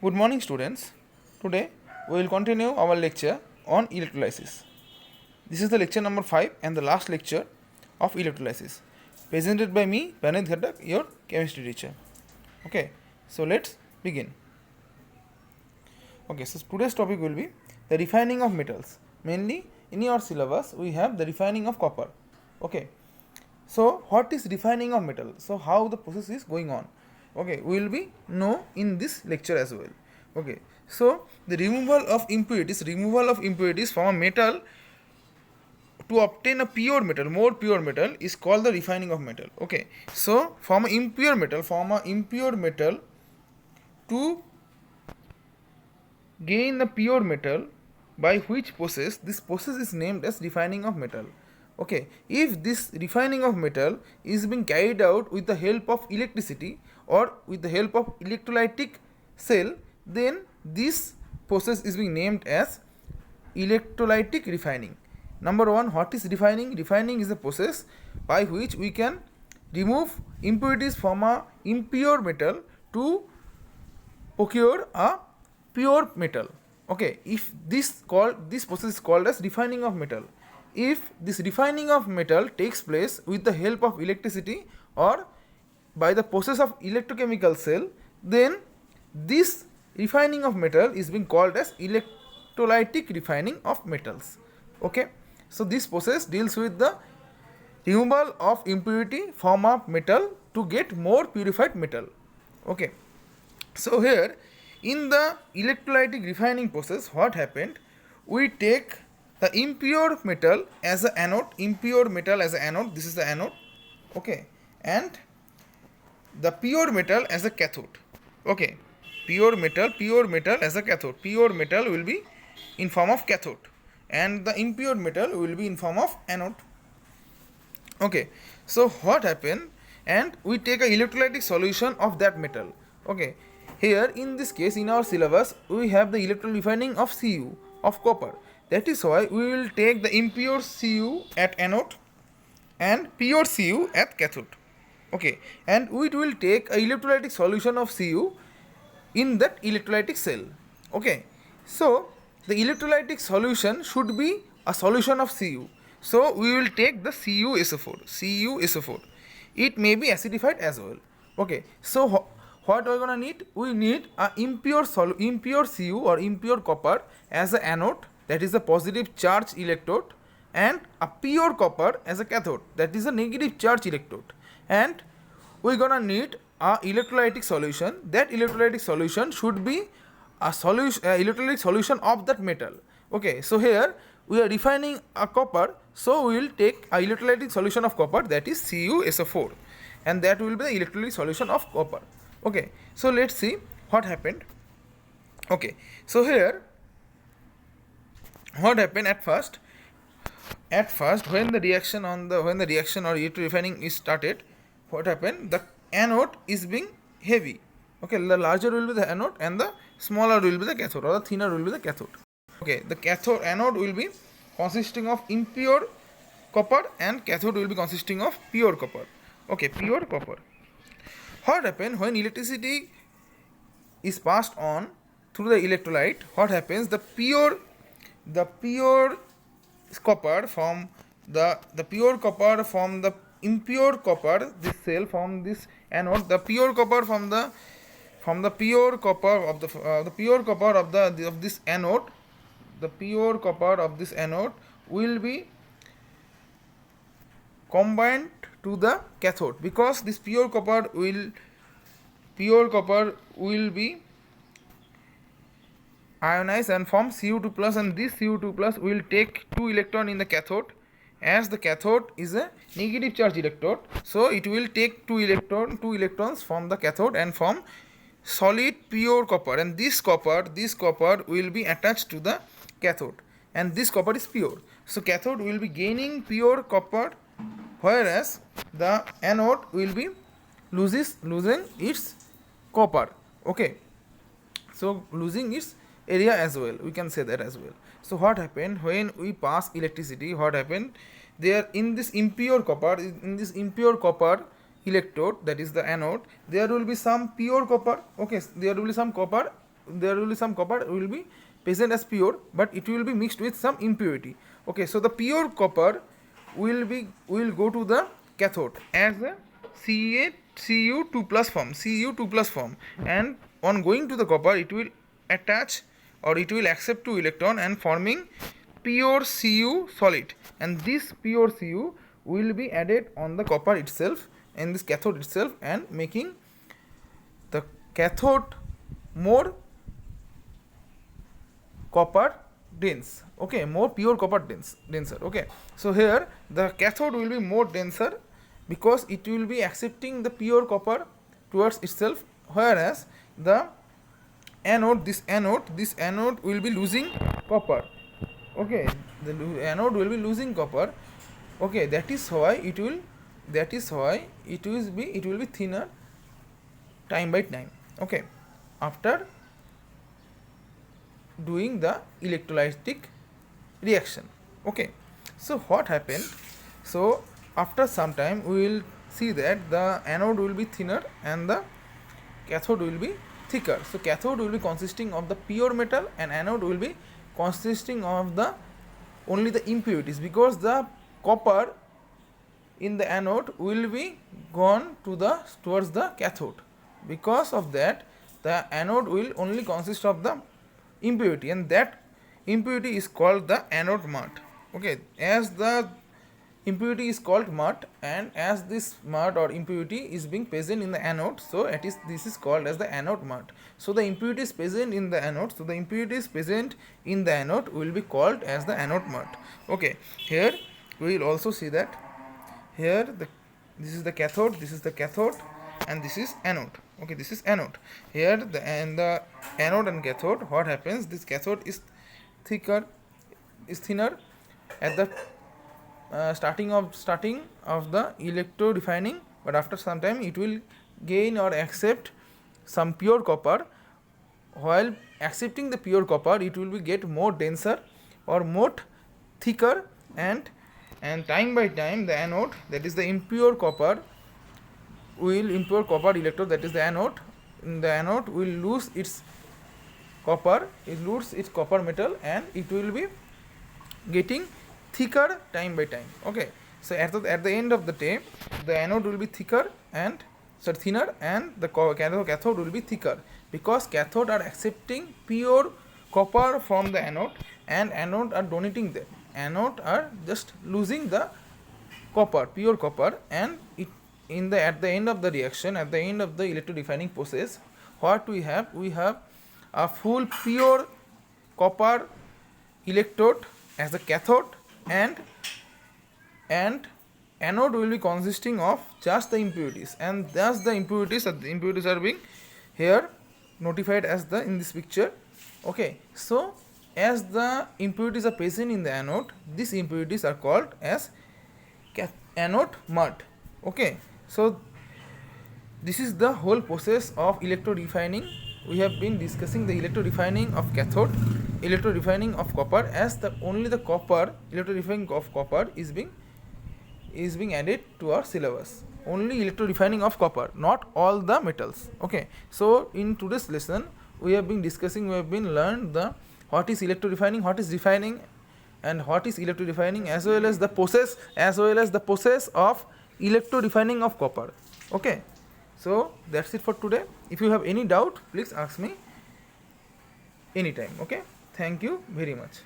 Good morning, students. Today we will continue our lecture on electrolysis. This is the lecture number 5 and the last lecture of electrolysis, presented by me, Pranit Ghatak, your chemistry teacher. Okay, so let's begin. Okay, so today's topic will be the refining of metals. Mainly in your syllabus we have the refining of copper. Okay, so what is refining of metal? So how the process is going on? Okay, we will be know in this lecture as well. Okay, so the removal of impurities from a metal to obtain a pure metal, more pure metal, is called the refining of metal. Okay, so from a impure metal to gain the pure metal, by which process, this process is named as refining of metal. Okay, if this refining of metal is being carried out with the help of electricity or with the help of electrolytic cell, then this process is being named as electrolytic refining. Number one, what is refining? Refining is a process by which we can remove impurities from a impure metal to procure a pure metal. Okay, if this process is called as refining of metal. If this refining of metal takes place with the help of electricity or by the process of electrochemical cell, then this refining of metal is being called as electrolytic refining of metals. Okay, so this process deals with the removal of impurity from a metal to get more purified metal. Okay, so here in the electrolytic refining process, what happened? We take the impure metal as an anode, this is the anode, okay, and the pure metal as a cathode. Okay, pure metal as a cathode. Pure metal will be in form of cathode and the impure metal will be in form of anode. Okay, so what happened? And we take a electrolytic solution of that metal. Okay, here in this case in our syllabus we have the electrolytic refining of Cu, of copper. That is why we will take the impure Cu at anode and pure Cu at cathode. Okay, and we will take a electrolytic solution of Cu in that electrolytic cell. Okay, so the electrolytic solution should be a solution of Cu. So we will take the CuSO4. It may be acidified as well. Okay, so what are we gonna need? We need a impure Cu or impure copper as an anode, that is a positive charge electrode, and a pure copper as a cathode, that is a negative charge electrode. And we're gonna need a electrolytic solution. That electrolytic solution should be a electrolytic solution of that metal. Okay, so here we are refining a copper, so we will take a electrolytic solution of copper, that is CuSO4, and that will be the electrolytic solution of copper. Okay, so let's see what happened. Okay, so here what happened at first when the reaction or electrolytic refining is started, what happened? The anode is being heavy. Okay, the larger will be the anode and the smaller will be the cathode, or the thinner will be the cathode. Okay, the anode will be consisting of impure copper and cathode will be consisting of pure copper. Okay, pure copper. What happens when electricity is passed on through the electrolyte? What happens? The pure copper from the impure copper, this cell from this anode, the pure copper from the pure copper of this anode, the pure copper of this anode will be combined to the cathode, because this pure copper will be ionized and form Cu2 plus, and this Cu2 plus will take 2 electron in the cathode. As the cathode is a negative charge electrode, so it will take 2 electrons from the cathode and form solid pure copper, and this copper will be attached to the cathode, and this copper is pure. So cathode will be gaining pure copper, whereas the anode will be losing its copper. Okay, so losing its area as well, we can say that as well. So what happened when we pass electricity? What happened there in this impure copper electrode, that is the anode, there will be some pure copper. Okay, there will be some copper there will be some copper will be present as pure, but it will be mixed with some impurity. Okay, so the pure copper will go to the cathode as a Cu2 plus form, Cu2 plus form, and on going to the copper it will attach or it will accept 2 electron and forming pure Cu solid, and this pure Cu will be added on the copper itself in this cathode itself and making the cathode more copper dense. Okay, more pure copper denser. Okay, so here the cathode will be more denser because it will be accepting the pure copper towards itself, whereas the this anode will be losing copper. Okay, the anode will be losing copper. Okay, that is why it will be thinner time by time. Okay, after doing the electrolytic reaction. Okay, so what happened? So after some time we will see that the anode will be thinner and the cathode will be thicker. So cathode will be consisting of the pure metal and anode will be consisting of the only the impurities, because the copper in the anode will be gone to the towards the cathode. Because of that, the anode will only consist of the impurity, and that impurity is called the anode mud. Okay, as the impurity is called mud, and as this mud or impurity is being present in the anode, so this is called as the anode mud. So the impurity is present in the anode, so the impurities present in the anode will be called as the anode mud. Okay, here we will also see that here this is the cathode, and this is anode. Okay, this is anode. Here the anode and cathode, what happens, this cathode is thinner at the starting of the electro refining, but after some time it will gain or accept some pure copper. While accepting the pure copper, it will be get more denser or more thicker, and time by time the anode, that is the impure copper electrode, that is the anode will lose its copper, metal, and it will be getting thicker time by time. Okay, so at the end of the day, the anode will be thinner and the cathode will be thicker, because cathode are accepting pure copper from the anode and anode are donating them. Anode are just losing the pure copper, and it at the end of the reaction, at the end of the electro refining process, what we have a full pure copper electrode as a cathode, and anode will be consisting of just the impurities, and thus the impurities are being here notified as the in this picture. Okay, so as the impurities are present in the anode, these impurities are called as anode mud. Okay, so this is the whole process of electro refining. We have been discussing the electro refining of cathode, electro refining of copper, as the only the copper, electro refining of copper is being added to our syllabus. Only electro refining of copper, not all the metals. Okay, so in today's lesson we have been learned the what is electro refining, what is refining, and what is electro refining, as well as the process of electro refining of copper. Okay, so that's it for today. If you have any doubt, please ask me anytime. Okay, thank you very much.